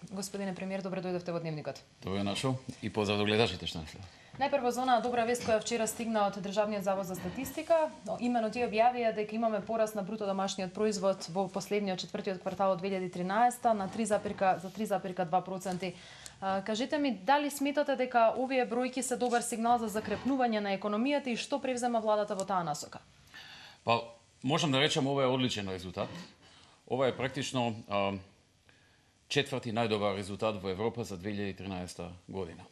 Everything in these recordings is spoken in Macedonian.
Господине премиер, добре дојдовте во Дневникот. Добре нашол и поздрав до гледачите што нас следат. Најпрво за онаа добра вест која вчера стигна од Државниот завод за статистика, имено тие објавија дека имаме пораст на бруто домашниот производ во последниот четвртиот квартал од 2013 на 3,2%. Кажете ми, дали сметате дека овие бројки се добар сигнал за закрепнување на економијата и што превзема владата во таа насока? Па, можам да речам ова е одличен резултат. Ова е практично четврти најдобар резултат во Европа за 2013 година.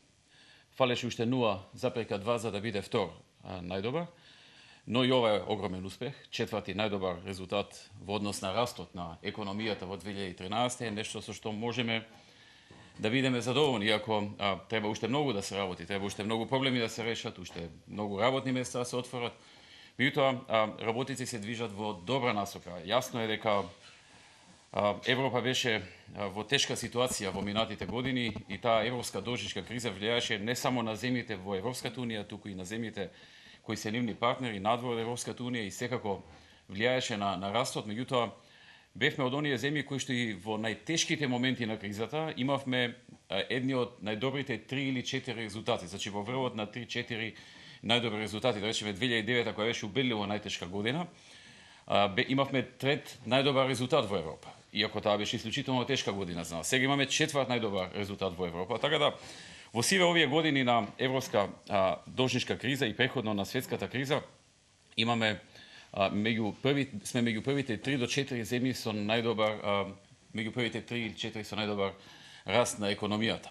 Фалеше уште 0,2 за да биде втор најдобар, но и ова е огромен успех. Четврти најдобар резултат во однос на растот на економијата во 2013 е нешто со што можеме да бидеме задоволни, иако треба уште многу да се работи, треба уште многу проблеми да се решат, уште многу работни места да се отворат. Меѓутоа, работите се движат во добра насока. Јасно е дека Европа беше во тешка ситуација во минатите години и таа европска должничка криза влијаеше не само на земјите во Европската унија, туку и на земјите кои се нивни партнери надвор од Европската унија и секако влијаеше на растот. Меѓутоа, бевме од оние земји кои што и во најтешките моменти на кризата имавме едни од најдобрите 3 или 4 резултати. Значи во врвот на 3-4 најдобри резултати, да речеме 2009 која беше убедливо најтешка година, имавме трет најдобар резултат во Европа. Иако таа беше исклучително тешка година за нас. Сега имаме четврт најдобар резултат во Европа. Така да во сиве овие години на европска должничка криза и преходно на светската криза имаме меѓу првите 3 до 4 земји со најдобар меѓу првите 3 или 4 со најдобар раст на економијата.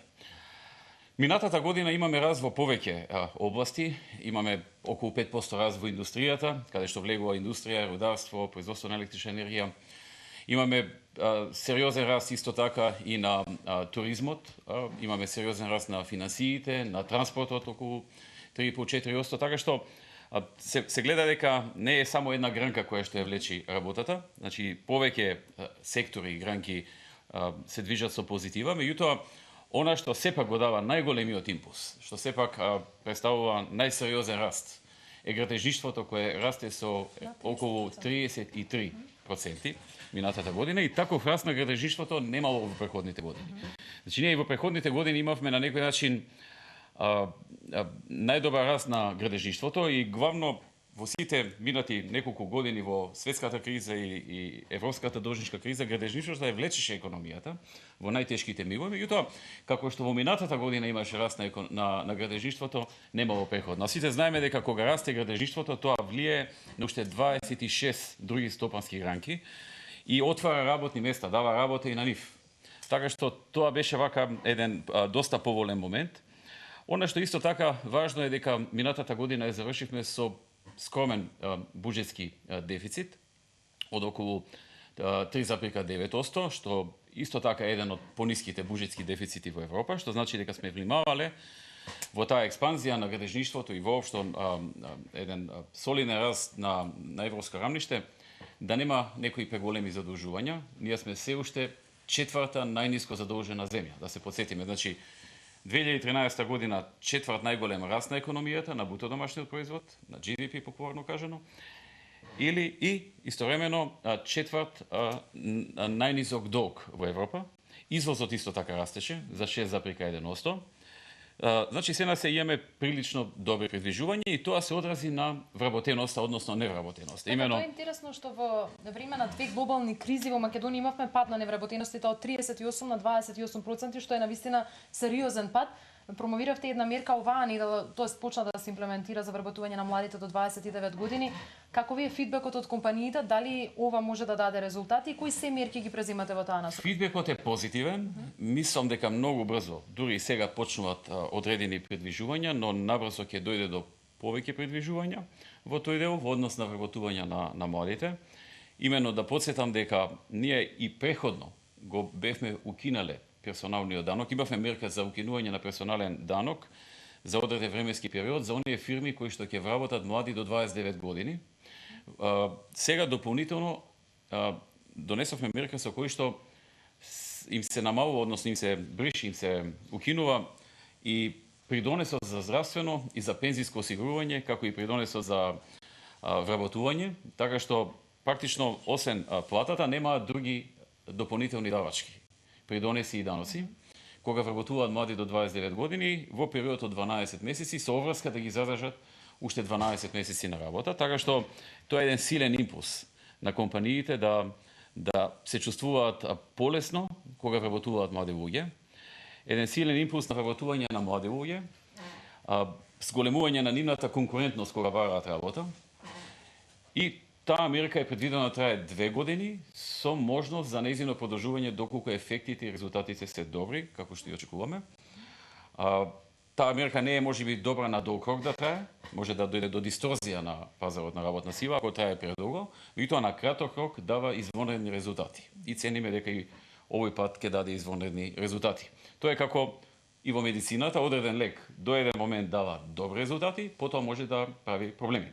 Минатата година имаме раст во повеќе области, имаме околу 5% раст во индустријата, каде што влегува индустрија, рударство, производство на електрична енергија. Имаме сериозен раст исто така и на туризмот, имаме сериозен раст на финансиите, на транспортот околу 3,5-4%, така што се гледа дека не е само една гранка која што ја влечи работата, значи повеќе сектори и гранки се движат со позитива, меѓутоа она што сепак го дава најголемиот импулс, што сепак представува најсериозен раст, е градежништвото кое расте со околу 33% минатата година и таков раст на градежништвото немало во преходните години. Значи ние и во преходните години имавме на некој начин најдобар раст на градежништвото и главно во сите минати неколку години во светската криза и европската должничка криза, градежништвото ја влечеше економијата во најтешките мигови, меѓутоа како што во минатата година имаше раст на градежништвото, немало преход. Но сите знаеме дека кога расте градежништвото, тоа влие на уште 26 други стопански гранки и отвара работни места, дава работа и на нив. Така што тоа беше вака еден доста поволен момент. Она што исто така важно е дека минатата година ја завршивме со скромен буџетски дефицит од околу 3,9%, што исто така е еден од пониските буџетски дефицити во Европа, што значи дека сме внимавале во таа експанзија на градежништвото и воопшто еден солиден раст на европско рамниште, да нема некои преголеми задолжувања. Ние сме се уште четврта најниско задолжена земја, да се потсетиме. Значи 2013 година четврт најголем раст на економијата, на бруто домашниот производ, на GDP популарно кажано, или и истовремено четврт најнизок долг во Европа. Извозот исто така растеше за 6,1%. Значи се нас имаме прилично добри придвижувања и тоа се одрази на вработеноста, односно невработеноста. Тоа е интересно што во време на две глобални кризи во Македонија имавме пад на невработеноста од 38 на 28%, што е навистина сериозен пад. Промовиравте една мерка оваа недела, тоест почна да се имплементира за вработување на младите до 29 години. Каков е фидбекот од компаниите? Дали ова може да даде резултати и кои се мерки ги преземате во таа насока? Фидбекот е позитивен. Мислам дека многу брзо, дури и сега почнуваат одредени придвижувања, но набрзо ќе дојде до повеќе придвижувања во тој дел во однос на вработување на младите. Имено да потсетам дека ние и преходно го бевме укинале персоналниот данок. Имавме мерка за укинување на персонален данок за одреден временски период за оние фирми кои што ќе вработат млади до 29 години. Сега дополнително донесовме мерка со кои што им се намалува, односно им се бриши, им се укинува и придонесот за здравствено и за пензиско осигурување, како и придонесот за вработување, така што практично освен платата немаат други дополнителни давачки при донеси и даноци, кога вработуваат млади до 29 години, во период од 12 месеци со обврска да ги задржат уште 12 месеци на работа, така што тоа е еден силен импулс на компаниите да се чувствуваат полесно кога вработуваат млади луѓе. Еден силен импулс на вработување на млади луѓе, зголемување на нивната конкурентност кога бараат работа. И таа мерка е предвидена да трае 2 години со можност за нејзино продолжување доколку ефектите и резултатите се добри, како што и очекуваме. Таа мерка не е можеби добра на долг рок да трае, може да дојде до дисторзија на пазарот на работна сила ако трае предолго, меѓутоа на краток рок дава извонредни резултати. И цениме дека и овој пат ќе даде извонредни резултати. Тоа е како и во медицината, одреден лек до еден момент дава добри резултати, потоа може да прави проблеми.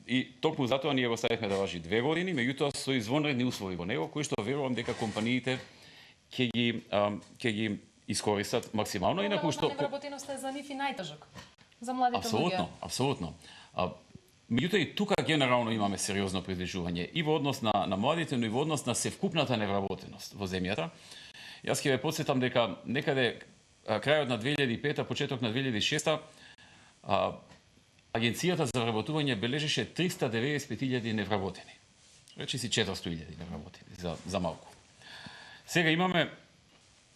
И токму затоа ние го ставивме да важи 2 години, меѓутоа со извонредни услови во него, кои што верувам дека компаниите ќе ги искористат максимално. Инаку што невработеноста е за нив и најтежок. За младите луѓе. Апсолутно. Меѓутоа и тука генерално имаме сериозно предвижување и во однос на младите, но и во однос на севкупната невработеност во земјата. Јас ќе ве потсетам дека некаде крајот на 2005, почеток на 2006, Агенцијата за вработување бележеше 395.000 невработени. Речи си 400.000 невработени за малку. Сега имаме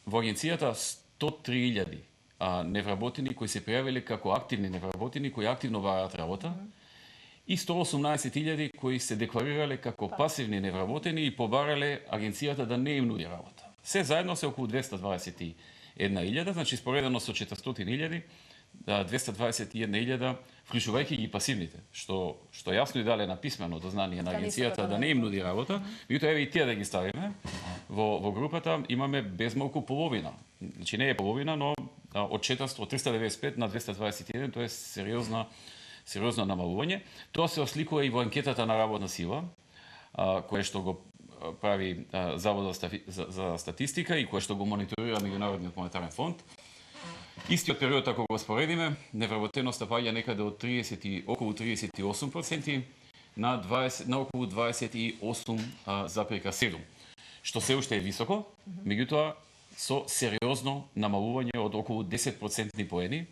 во агенцијата 103.000 невработени кои се пријавиле како активни невработени, кои активно бараат работа, и 118.000 кои се декларирале како пасивни невработени и побарале агенцијата да не им нуди работа. Се заедно се околу 221.000, значи споредено со 400.000, 221.000, вклучувајќи ги пасивните, што јасно и дале на писмено дознание на агенцијата да не им нуди работа, меѓутоа еве и тие да ги ставиме во групата, имаме безмалку половина. Значи не е половина, но од 395 на 221, тоа е сериозно намалување. Тоа се осликува и во анкетата на работна сила, кое што го прави Заводот за статистика и кое што го мониторира Меѓународниот монетарен фонд. Истиот период, ако го споредиме, невработеноста паѓа некаде од околу 38% на околу 28,7%, што се уште е високо, меѓутоа со сериозно намалување од околу 10% поени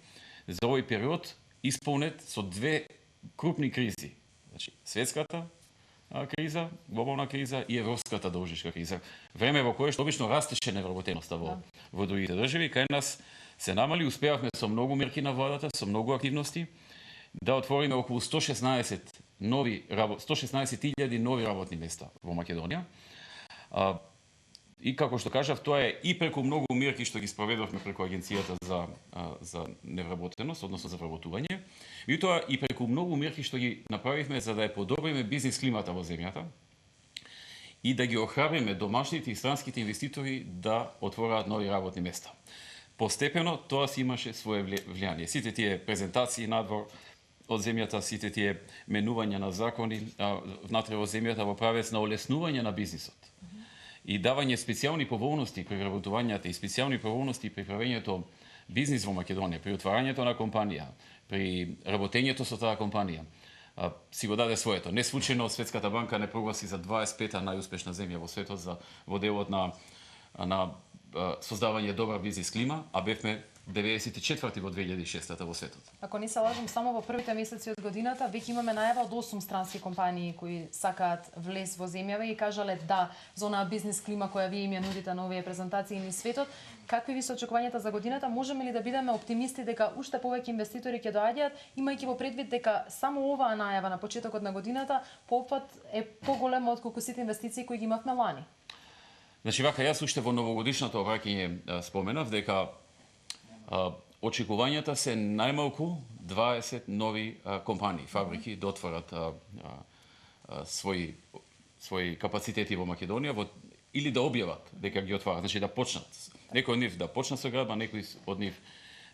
за овој период исполнет со две крупни кризи. Значи, светската криза, глобална криза и европската должничка криза. Време во кое што обично растеше невработеноста во другите држави, кај нас се намали, успеавме со многу мерки на владата, со многу активности, да отвориме околу 116.000 нови работни места во Македонија. И како што кажав, тоа е и преку многу мерки што ги спроведовме преку Агенцијата за невработеност, односно за вработување, и тоа и преку многу мерки што ги направивме за да ја подобриме бизнис климата во земјата и да ги охрабриме домашните и странските инвеститори да отвораат нови работни места. Постепено тоа си имаше свое влијание. Сите тие презентации надвор од земјата, сите тие менувања на закони внатре во земјата во правец на олеснување на бизнисот и давање специјални поволности при вработувањето и специјални поволности при правењето бизнис во Македонија, при отварањето на компанија, при работењето со таа компанија, си го даде своето. Не случајно Светската банка не прогласи за 25-та најуспешна земја во светот во делот на создавање добра бизнис клима, а бевме 94-ти во 2006-та во светот. Ако не се лажам, само во првите месеци од годината веќе имаме најава од 8 странски компании кои сакаат влез во земјава и кажале да за онаа бизнис клима која вие им ја нудите на овие презентации низ светот. Какви ви се очекувањата за годината? Можеме ли да бидеме оптимисти дека уште повеќе инвеститори ќе доаѓаат, имајќи во предвид дека само оваа најава на почетокот на годината попат е поголема отколку сите инвестиции кои ги имавме лани? Значи вака, јас уште во новогодишното обраќање споменав дека очекувањата се најмалку 20 нови компании, фабрики да отворат своји капацитети во Македонија или да објават дека ги отварат, значи да почнат. Некој од нив да почна со градба, некој од нив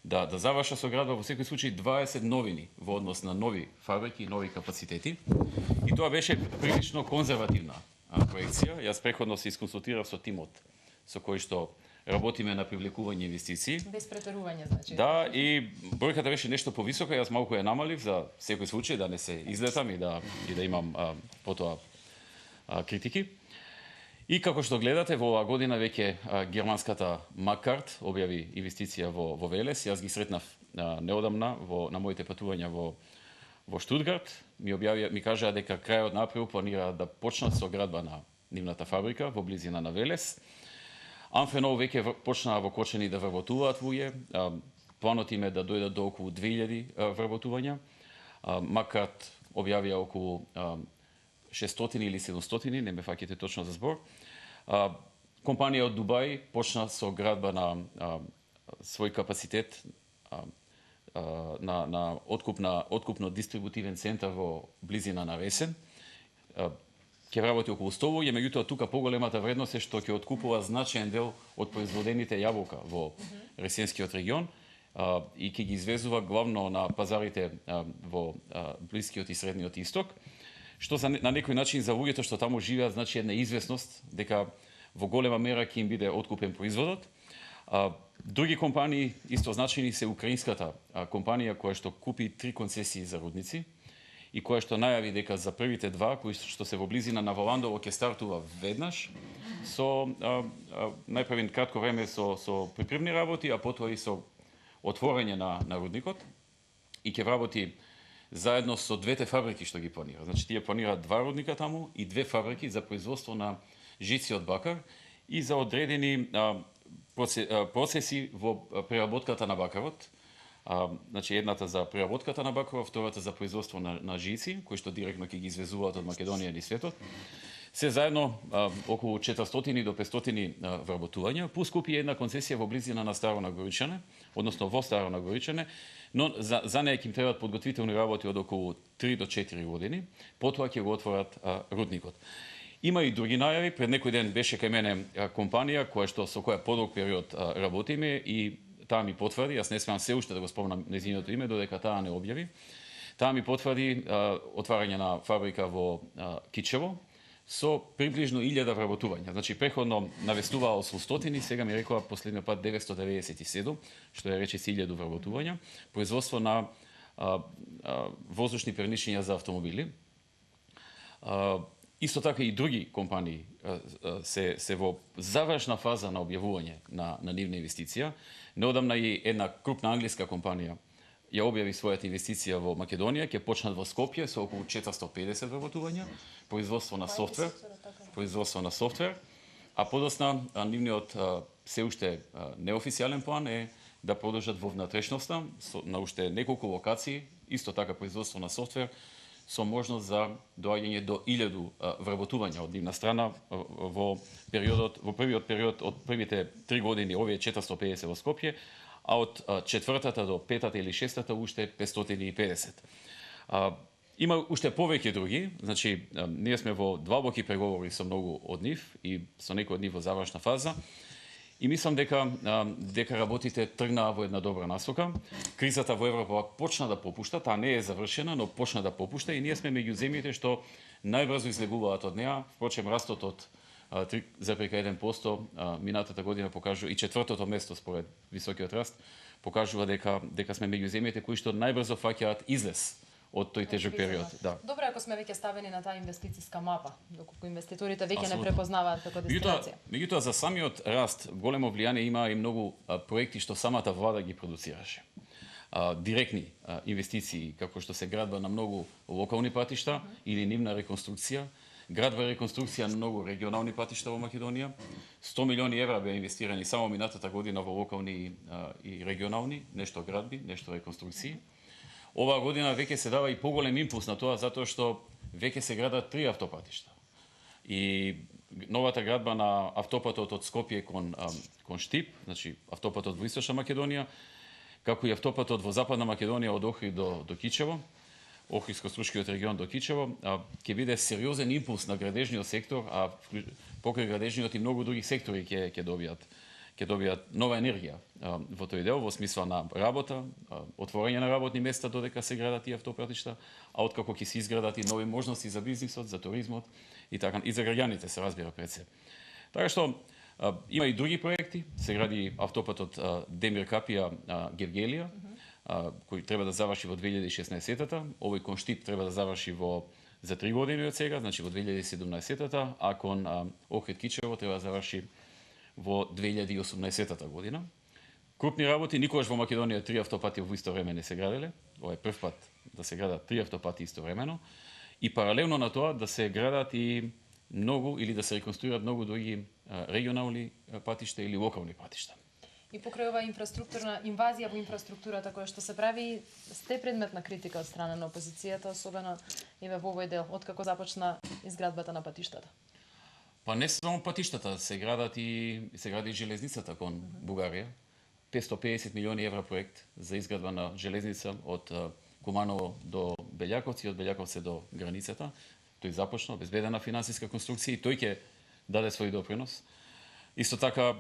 да заврша со градба, во секој случај 20 новини во однос на нови фабрики, нови капацитети. И тоа беше прилично конзервативна проекција. Јас преходно се исконсултирав со тимот со кој што работиме на привлекување инвестиции. Без претерување, значи. Да, и бројката беше нешто повисока, јас малку ја намалив за секој случај да не се излетам и да имам потоа критики. И како што гледате, во оваа година веќе германската Маккарт објави инвестиција во Велес. Јас ги сретнав неодамна на моите патувања во Штутгарт. Ми кажаа дека крајот на април планираат да почнат со градба на нивната фабрика во близина на Велес. Амфенол веќе почнаа во Кочани да вработуваат луѓе. Планот им е да дојдат до околу 2000 вработувања. Маккарт објавија околу 600 или 700, не ме фаќате точно за збор. Компанија од Дубај почна со градба на свој капацитет на откупно-дистрибутивен центар во близина на Ресен. Ќе работи околу 100 луѓе, меѓутоа тука поголемата вредност е што ќе откупува значаен дел од производените јаболка во Ресенскиот регион и ќе ги извезува главно на пазарите во Блискиот и Средниот Исток, што на некој начин за луѓето што таму живеат значи една известност дека во голема мера ќе им биде откупен производот. Други компании исто значени се украинската компанија која што купи 3 концесии за рудници и која што најави дека за првите 2 кои што се во близина на Валандово ќе стартува веднаш со најпрвен кратко време со припревни работи, а потоа и со отворање на рудникот и ќе работи заедно со двете фабрики што ги планира. Значи тие планираат 2 рудника таму и 2 фабрики за производство на жици од бакар и за одредени процеси во преработката на бакарот. Значи едната за преработката на бакарот, втората за производство на жици, кои што директно ќе ги извезуваат од Македонија или светот. Се заедно околу 400 до 500 вработувања, плюс купи една концесија во близина на Старо Нагоричане, односно во Старо Нагоричане, но за неја ќе им требаат подготвителни работи од околу 3 до 4 години, потоа ќе го отворат рудникот. Има и други најави. Пред некој ден беше кај мене компанија со која подолг период работиме и таа ми потврди, јас не смеам се уште да го спомнам нејзиното име додека таа не објави. Таа ми потврди отварање на фабрика во Кичево со приближно 1000 вработувања. Значи преходно навестуваа 800, сега ми рекоа последниот пат 997, што е речиси 1000 вработувања, производство на воздушни перничиња за автомобили. Исто така и други компании се во завршна фаза на објавување на нивна инвестиција. Неодамна и една крупна англиска компанија ја објави својата инвестиција во Македонија, ќе почнат во Скопје со околу 450 вработувања, производство на софтвер, а подосна нивниот се уште неофицијален план е да продолжат во внатрешноста на уште неколку локации, исто така производство на софтвер, со можност за доаѓање до 1000 вработувања од нивна страна во првиот период од првите 3 години, овие 450 во Скопје, а од 4-та до 5-та или 6-та уште 550. Има уште повеќе други, значи ние сме во длабоки преговори со многу од нив и со некои од нив во завршна фаза. И мислам дека работите тргнаа во една добра насока. Кризата во Европа почна да попушта, таа не е завршена, но почна да попушта и ние сме меѓу земјите што најбрзо излегуваат од неа. Впрочем, растот од 3,1% минатата година покажува и четвртото место според високиот раст покажува дека сме меѓу земјите кои што најбрзо фаќаат излез од тој тежок период. Да. Добро ако сме веќе ставени на таа инвестициска мапа, доколку инвеститорите веќе не препознаваат како дестинација. Меѓутоа за самиот раст големо влијание има и многу проекти што самата влада ги продуцираше. Директни инвестиции како што се градба на многу локални патишта или нивна реконструкција, градба и реконструкција на многу регионални патишта во Македонија. 100 милиони евра беа инвестирани само минатата година во локални и регионални, нешто градби, нешто реконструкции. Оваа година веќе се дава и поголем импулс на тоа затоа што веќе се градат 3 автопатишта. И новата градба на автопатот од Скопје кон Штип, значи автопатот во Источна Македонија, како и автопатот во Западна Македонија од Охрид до Кичево, Охридско-Струшкиот регион до Кичево, ќе биде сериозен импулс на градежниот сектор, а покрај градежниот и многу други сектори ќе добијат нова енергија во тој дел, во смисла на работа, отворање на работни места додека се градат тие автопатишта, а откако ќе се изградат и нови можности за бизнисот, за туризмот и така и за граѓаните се разбира пред се. Така што има и други проекти, се гради автопатот Демир Капија Гевгелија, кој треба да заврши во 2016-та, овој кон Штип треба да заврши во за 3 години од сега, значи во 2017-та, а кон Охрид Кичево треба да заврши во 2018 година. Крупни работи никогаш во Македонија 3 автопати во исто време не се граделе. Ова е прв пат да се градат 3 автопати истовремено и паралелно на тоа да се градат и многу или да се реконструират многу други регионални патишта или локални патишта. И покрај ова инфраструктурна инвазија во инфраструктурата која што се прави, сте предмет на критика од страна на опозицијата, особено еве во овој дел, откако започна изградбата на патиштата. Па не само патиштата, се гради железницата кон Бугарија. 550 милиони евра проект за изградба на железница од Куманово до Белјаковци, од Белјаковци до границата. Тој започна, обезбедена финансиска конструкција и тој ќе даде свој допринос. Исто така,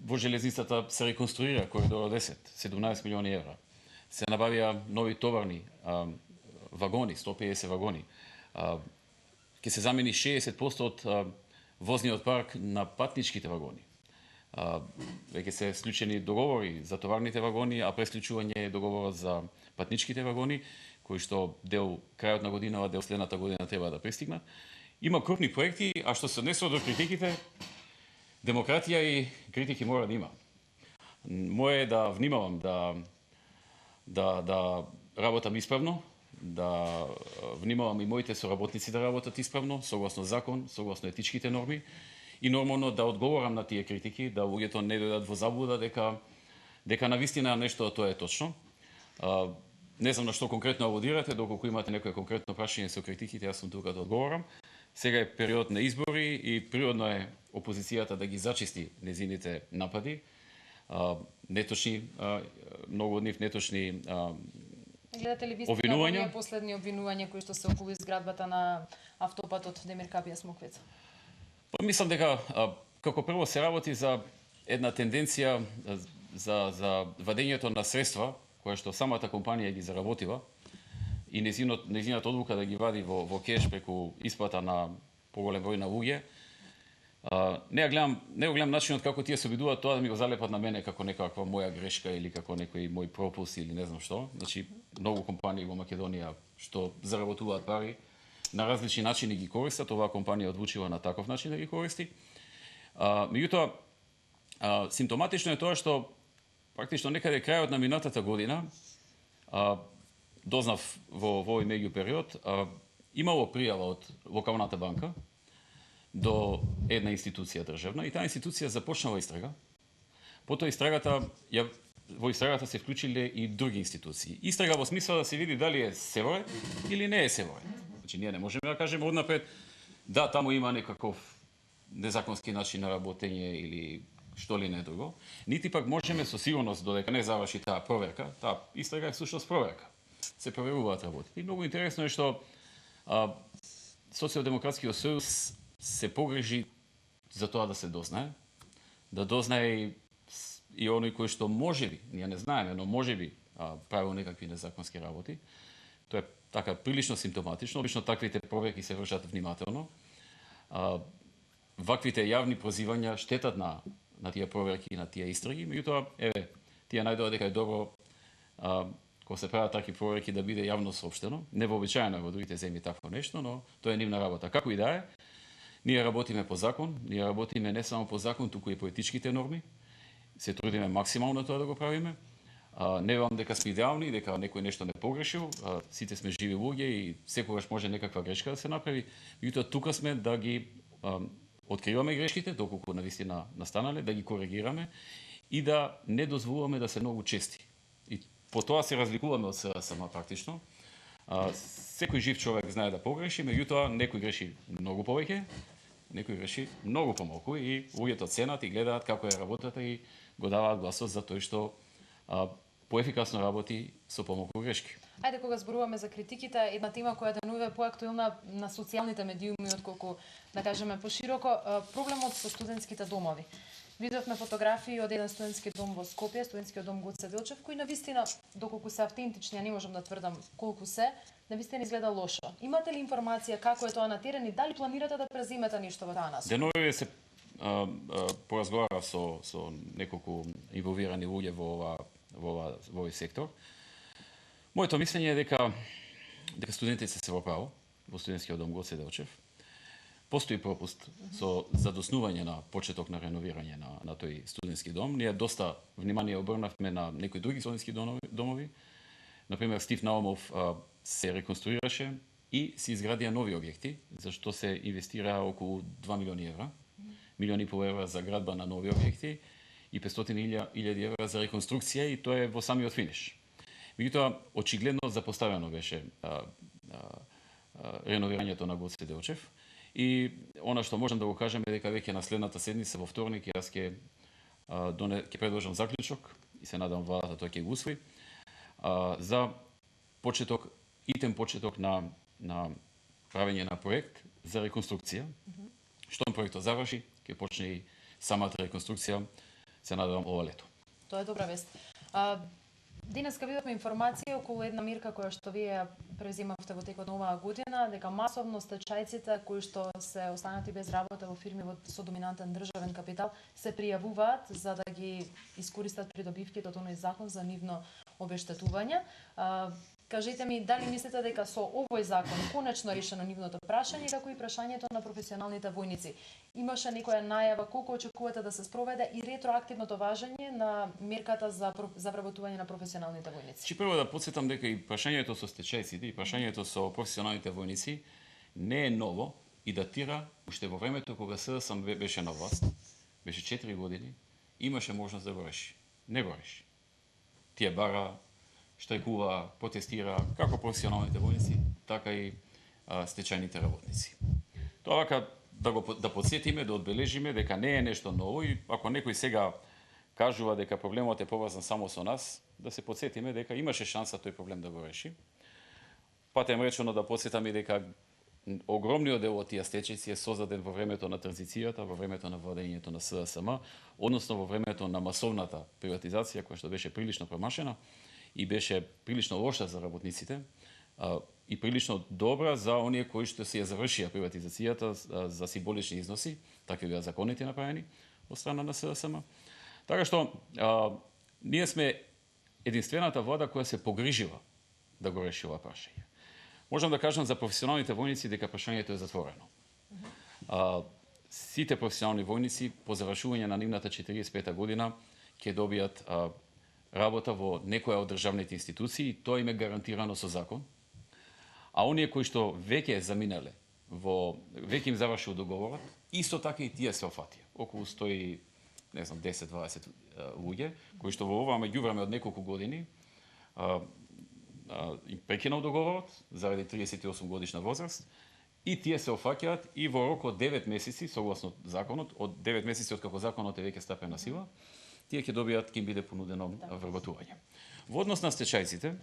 во железницата се реконструира коридор 10, 17 милиони евра. Се набавија нови товарни вагони, 150 вагони. Ќе се замени 60% од возниот парк на патничките вагони. Веќе се склучени договори за товарните вагони, а пресклучување е договорот за патничките вагони, кои што дел крајот на година, а дел следната година треба да пристигнат. Има крупни проекти, а што се однесува до критиките, демократија и критики мора да има. Моje е да внимавам, да работам исправно, да внимавам и моите соработници да работат исправно, согласно закон, согласно етичките норми, и нормално да одговорам на тие критики, да луѓето не дојдат во заблуда дека навистина нешто тоа е точно. Не знам на што конкретно алудирате, доколку имате некое конкретно прашање со критиките, јас сум тука да одговорам. Сега е период на избори и природно е опозицијата да ги зачисти незините напади. Неточни, многу од нив неточни Гледате ли ви обвинувања? Последни обвинувања кои што се околу изградбата на автопатот Демир Капија Смоквица? Па мислам дека како прво се работи за една тенденција за вадењето на средства која што самата компанија ги заработила и незината одлука да ги вади во кеш преку исплата на поголем број на луѓе. Не го гледам начинот како тие се обидуваат тоа да ми го залепат на мене како некаква моја грешка или како некој мој пропуск или не знам што. Значи, многу компании во Македонија што заработуваат пари на различни начини ги користат, оваа компанија одлучила на таков начин да ги користи. Меѓутоа, симптоматично е тоа што практично некаде крајот на минатата година дознав во овој меѓу период, имало пријава од локалната банка до една институција државна и таа институција започнала истрага. Потоа во истрагата се вклучиле и други институции. Истрага во смисла да се види дали е севоре или не е севоре. Значи ние не можеме да кажеме однапред да таму има некаков незаконски начин на работење или што ли не друго. Нити пак можеме со сигурност додека не заврши таа проверка, таа истрага е всушност проверка. Се проверуваат работите. И многу интересно е што Социјалдемократскиот сојуз се погрежи за тоа да се дознае, да дознае и оној кој што можеби, ние не знаеме, но можеби правил некакви незаконски работи. Тоа е така прилично симптоматично. Обично таквите проверки се вршат внимателно. Ваквите јавни прозивања штетат на тие проверки, на тие истраги, меѓутоа, тие најдоа дека е добро кога се прават такви проверки да биде јавно соопштено. Невообичаено е во другите земји такво нешто, но тоа е нивна работа. Како и да е, ние работиме по закон, ние работиме не само по закон, туку и по етичките норми. Се трудиме максимално тоа да го правиме. Не велам дека сме идеални, дека некој нешто не погрешил, сите сме живи луѓе и секогаш може некаква грешка да се направи. Меѓутоа тука сме да ги откриваме грешките, доколку навистина настанале, да ги коригираме и да не дозволуваме да се многу чести. И по тоа се разликуваме од СРСМ практично. Секој жив човек знае да погреши, меѓутоа некој греши многу повеќе, некој греши многу помалку и луѓето ценат и гледаат како е работата и го даваат гласот за тој што поефикасно работи со помалку грешки. Ајде, кога зборуваме за критиките, една тема која денуве поактуелна на социјалните медиуми отколку, да кажеме, пошироко, проблемот со студентските домови. Видовме фотографии од еден студентски дом во Скопје, студентскиот дом Гоце Делчев, кој навистина, доколку се автентични, а не можам да тврдам колку се, навистина изгледа лошо. Имате ли информација како е тоа на терен и дали планирате да преземете нешто во таа насока? Деновиве се поразговара со неколку инволвирани луѓе во овој сектор. Моето мислење е дека студентите се во право. во студентскиот дом Гоце Делчев. Постои пропуст со задоснување на почеток на реновирање на тој студентски дом. Ние доста внимание обрнавме на некои други студентски домови. Например, Стив Наумов се реконструираше и се изградија нови објекти, за што се инвестира околу 2 милиони евра. Милиони и пол евра за градба на нови објекти и 500.000 евра за реконструкција, и тоа е во самиот финиш. Меѓутоа, очигледно запоставено беше реновирањето на Гоце Делчев. И она што можам да го кажам е дека веќе на следната седница во вторник јас ќе предложам заклучок и се надам владата тоа ќе го усвои за почеток, итем почеток на правење на проект за реконструкција. Штом проектот заврши, ќе почне и самата реконструкција, се надевам ова лето. Тоа е добра вест. Денеска видовме информација околу една мерка која што вие преземавте во текот на оваа година, дека масовно стечајците кои што се останати без работа во фирми со доминантен државен капитал се пријавуваат за да ги искористат придобивките од оној закон за нивно обештетување. Кажете ми, дали мислите дека со овој закон конечно решено нивното прашање и како и прашањето на професионалните војници? Имаше некоја најава колку очекувате да се спроведе и ретроактивното важење на мерката за вработување на професионалните војници? Чи прво да подсетам дека и прашањето со стечајците и прашањето со професионалните војници не е ново и датира уште во времето кога СДСМ беше на власт, беше 4 години, имаше можност да го реши. Не го реши. Тие бара, штрајкува, протестира, како професионалните војници, така и стечајните работници. Тоа вака да подсетиме, да одбележиме дека не е нешто ново, и ако некој сега кажува дека проблемот е поврзан само со нас, да се подсетиме дека имаше шанса тој проблем да го реши. Патем речено да подсетаме дека огромниот дел од тие стечајци е создаден во времето на транзицијата, во времето на владењето на СДСМ, односно во времето на масовната приватизација која што беше прилично промашена и беше прилично лоша за работниците и прилично добра за оние кои што се ја завршија приватизацијата за символични износи, такви беа законите направени од страна на СДСМ. Така што ние сме единствената влада која се погрижила да го реши ова прашање. Можам да кажам за професионалните војници дека прашањето е затворено. Сите професионални војници по завршување на нивната 45-та година ќе добијат работа во некоја од државните институции, тоа им е гарантирано со закон. А оние кои што веќе заминале, веќе им завршил договорот, исто така и тие се офатија. Околу 10-20 луѓе, кои што во оваа меѓувреме од неколку години им прекинал договорот заради 38 годишна возраст, и тие се офаќаат и во рок од 9 месеци, согласно законот, од 9 месеци откако законот е веќе стапен на сила, тие ќе добијат, ќе им биде понудено вработување. Во однос на стечајците,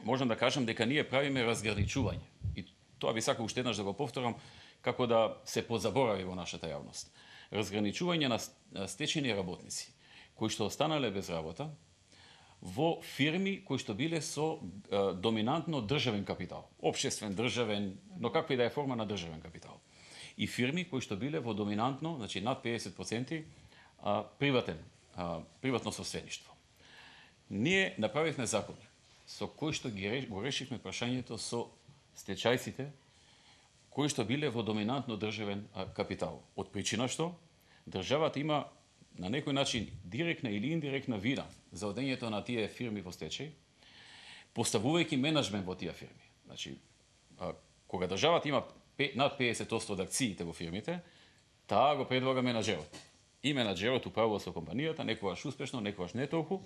можам да кажам дека ние правиме разграничување. И тоа би сакал уште еднаш да го повторам, како да се позаборави во нашата јавност. Разграничување на стечени работници, кои што останале без работа, во фирми кои што биле со доминантно државен капитал. Општествен, државен, но каква и да е форма на државен капитал. И фирми кои што биле во доминантно, значи над 50% приватно собствеништво. Ние направивме закони со кои што го решивме прашањето со стечајците кои што биле во доминантно државен капитал. Од причина што државата има на некој начин директна или индиректна вина за одењето на тие фирми во стечај, поставувајќи менаџмент во тие фирми. Значи, кога државата има над 50% од акциите во фирмите, таа го предлага менаџерот. И менаџерот управува со компанијата, некогаш успешно, некогаш не толку.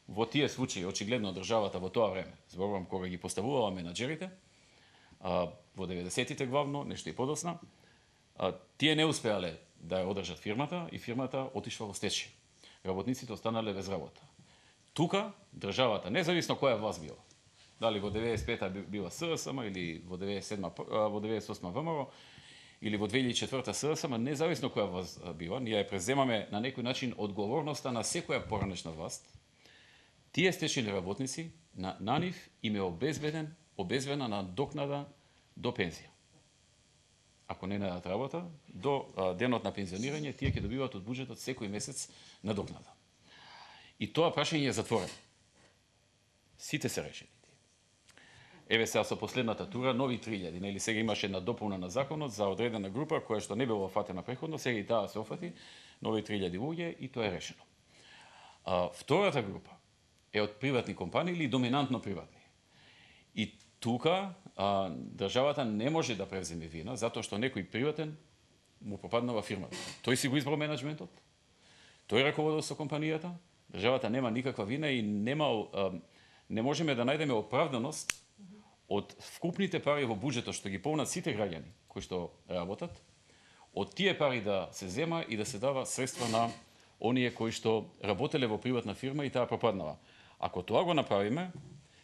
Во тие случаи, очигледно државата во тоа време, зборувам кога ги поставувала менаџерите, во 90-тите главно, нешто и подосна, тие не успеале да ја одржат фирмата и фирмата отишла во стечај. Работниците останале без работа. Тука државата, независно која власт била, дали во 95-та била СДСМ или во 98-та ВМРО, или во 2004-та СДСМ, независно која власт била, ние ја преземаме на некој начин одговорноста на секоја поранешна власт. Тие стечени работници, на нив им е обезбедена надокнада до пензија. Ако не најдат работа, до денот на пензионирање, тие ќе добиваат од буџетот секој месец надокнада. И тоа прашање е затворено. Сите се решени. еве сега со последната тура нови 3000, нели сега имаше една дополна на законот за одредена група која што не била фатена преходно, сега и таа се офати, нови 3000 луѓе и тоа е решено. Втората група е од приватни компании или доминантно приватни. И тука државата не може да превземе вина затоа што некој приватен му попаднала фирмата. Тој си го избрал менеджментот, тој раководел со компанијата, државата нема никаква вина и не можеме да најдеме оправданост од вкупните пари во буџетот што ги полнат сите граѓани кои што работат, од тие пари да се зема и да се дава средства на оние кои што работеле во приватна фирма и таа пропаднала. Ако тоа го направиме,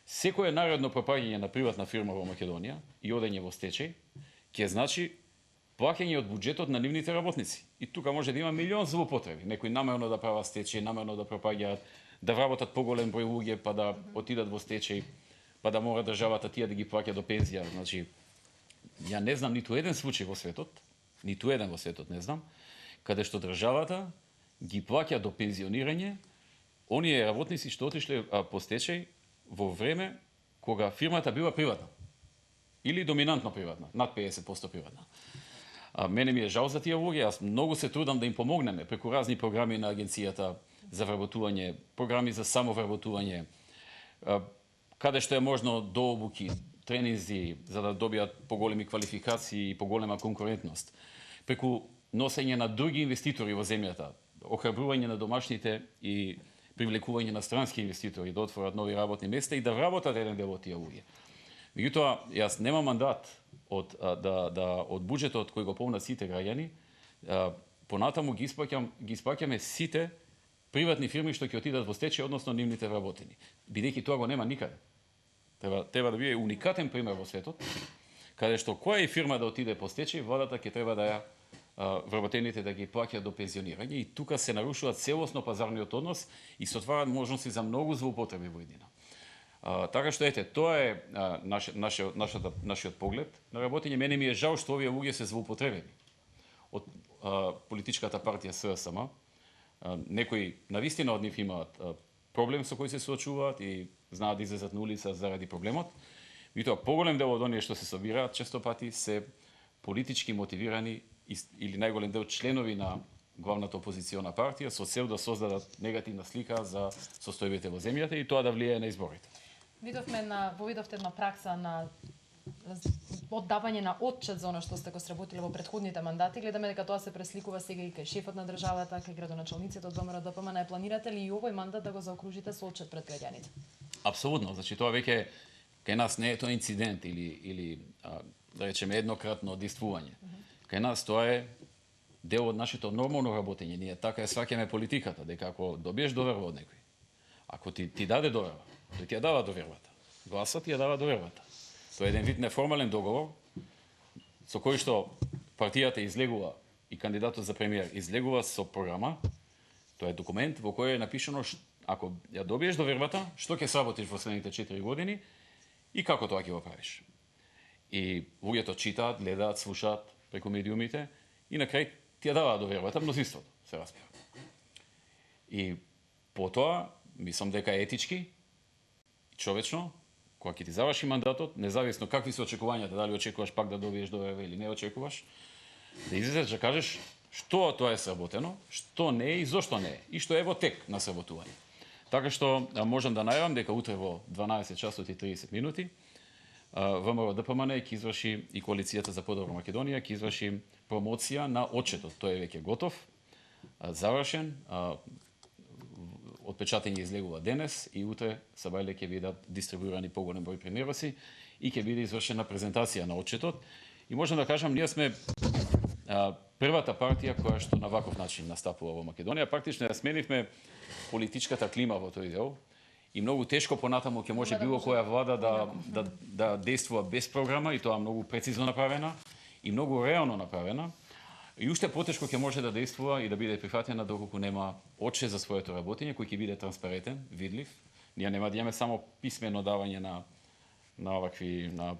секое наредно пропаѓање на приватна фирма во Македонија и одење во стечај ќе значи плаќање од буџетот на нивните работници. И тука може да има милион злоупотреби. Некои намерно да прават стечај, намерно да пропаѓаат, да вработат поголем број луѓе па да отидат во стечај, па да мора државата тие да ги плаќа до пензија. Значи, ја не знам ниту еден случај во светот, ниту еден во светот не знам, каде што државата ги плаќа до пензионирање оние работници што отишле по стечај во време кога фирмата била приватна или доминантно приватна, над 50% приватна. Мене ми е жал за тие луѓе, јас многу се трудам да им помогнеме преку разни програми на агенцијата за вработување, програми за самовработување, каде што е можно дообуки, тренинзи за да добијат поголеми квалификации и поголема конкурентност, преку носење на други инвеститори во земјата, охрабрување на домашните и привлекување на странски инвеститори да отворат нови работни места и да вработат еден дел од тие луѓе. Меѓутоа, јас немам мандат од буџетот кој го полнат сите граѓани, понатаму ги испаќаме сите приватни фирми што ќе отидат во стечај, односно нивните вработени. Бидејќи тоа го нема никаде. Треба да биде уникатен пример во светот, каде што која и фирма да отиде по стечај, владата ќе треба да ја вработените да ги плаќа до пензионирање и тука се нарушува целосно пазарниот однос и се отвараат можности за многу злоупотреби во иднина. Така што ете, тоа е нашиот поглед на работење. Мене ми е жал што овие луѓе се злоупотребени од политичката партија ССМ. Некои навистина од нив имаат проблем со кој се соочуваат и знаат да излезат на улица заради проблемот. Меѓутоа, поголем дел од оние што се собираат често пати се политички мотивирани или најголем дел членови на главната опозициона партија со цел да создадат негативна слика за состојбите во земјата и тоа да влијае на изборите. Видовте една пракса на оддавање на отчет за оно што сте го сработиле во претходните мандати. Гледаме дека тоа се пресликува сега и кај шефот на државата, кај градоначалниците од ВМРО ДПМН. Планирате ли и овој мандат да го заокружите со отчет пред граѓаните? Апсолутно, значи тоа веќе кај нас не е тоа инцидент или да речеме еднократно действување. Кај нас тоа е дел од нашето нормално работење. Ние така сваќаме политиката, дека ако добиеш доверба од некој, ако ти даде доверба, тој ти ја дава довербата. Гласот ти ја дава довербата. Тоа е еден вид неформален договор со кој што партијата излегува и кандидатот за премиер излегува со програма. Тоа е документ во кој е напишано ако ја добиеш довербата, што ќе сработиш во следните 4 години и како тоа ќе го правиш. И луѓето читаат, гледаат, слушаат преку медиумите и на крај ти ја дава довербата, мнозинството се распира. И потоа, мислам дека е етички, човечно, кога ќе ти заврши мандатот, независно какви се очекувањата, дали очекуваш пак да добиеш доверба или не очекуваш, да излезеш да кажеш што тоа е сработено, што не е и зошто не е, и што е во тек на сработување. Така што можам да најавам дека утре во 12 часот и 30 минути ВМРО ДПМН ќе изврши и коалицијата за подобра Македонија ќе изврши промоција на отчетот. Тој е веќе готов, завршен, отпечатање излегува денес и утре сабајле ќе бидат дистрибуирани поголем број примероци и ќе биде извршена презентација на отчетот. И можам да кажам, ние сме првата партија која што на ваков начин настапува во Македонија. Практично ја сменивме политичката клима во тој дел. И многу тешко понатаму ќе може било која влада да действува без програма и тоа многу прецизно направена и многу реално направена. И уште потешко ќе може да действува и да биде прифатена доколку нема отчет за своето работење кој ќе биде транспарентен, видлив. Ние нема да имаме само писмено давање на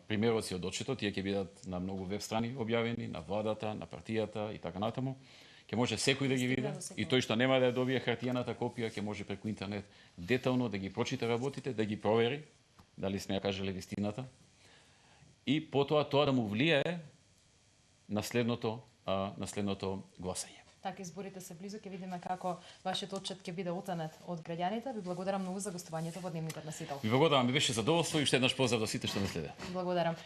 примероци од отчетот, тие ќе бидат на многу веб страни објавени, на владата, на партијата и така натаму. Ќе може секој да ги види и тој што нема да ја добие хартијаната копија ќе може преку интернет детално да ги прочита работите, да ги провери дали сме ја кажале вистината и потоа тоа да му влијае на следното гласање. Така, изборите се близу, ќе видиме како вашиот отчет ќе биде оценет од граѓаните. Ви благодарам многу за гостувањето во Дневникот на Сител. Ви благодарам, ми беше задоволство и уште еднаш поздрав до сите што ме следе. Благодарам.